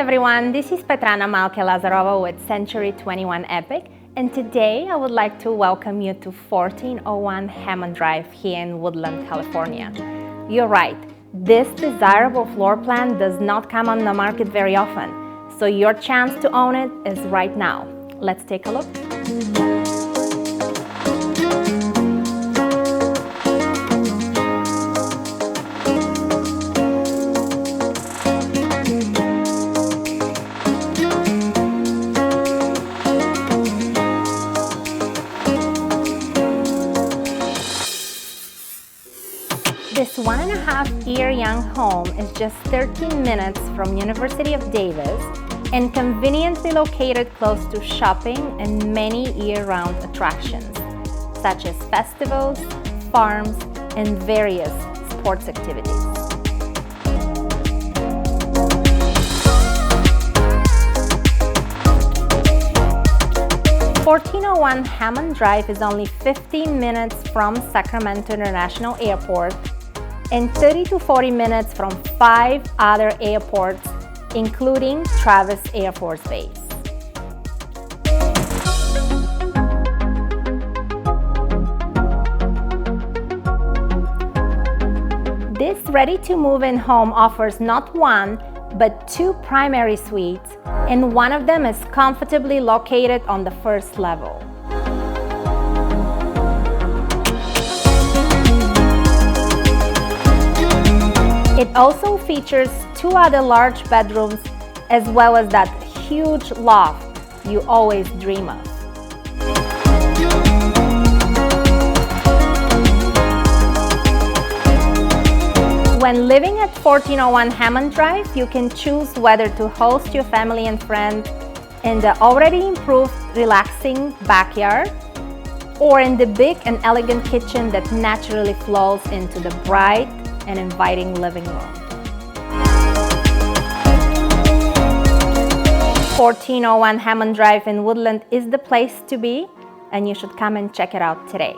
everyone, this is Petrana Malke-Lazarova with Century 21 Epic, and today I would like to welcome you to 1401 Hammond Drive here in Woodland, California. You're right, this desirable floor plan does not come on the market very often, so your chance to own it is right now. Let's take a look. This 1.5-year young home is just 13 minutes from University of Davis and conveniently located close to shopping and many year-round attractions, such as festivals, farms, and various sports activities. "1401 Hammond Drive is only 15 minutes from Sacramento International Airport and 30 to 40 minutes from 5 other airports, including Travis Air Force Base. This ready-to-move-in home offers not one, but 2 primary suites, and one of them is comfortably located on the first level. It also features 2 other large bedrooms, as well as that huge loft you always dream of. When living at 1401 Hammond Drive, you can choose whether to host your family and friends in the already improved, relaxing backyard, or in the big and elegant kitchen that naturally flows into the bright and inviting living room. 1401 Hammond Drive in Woodland is the place to be, and you should come and check it out today.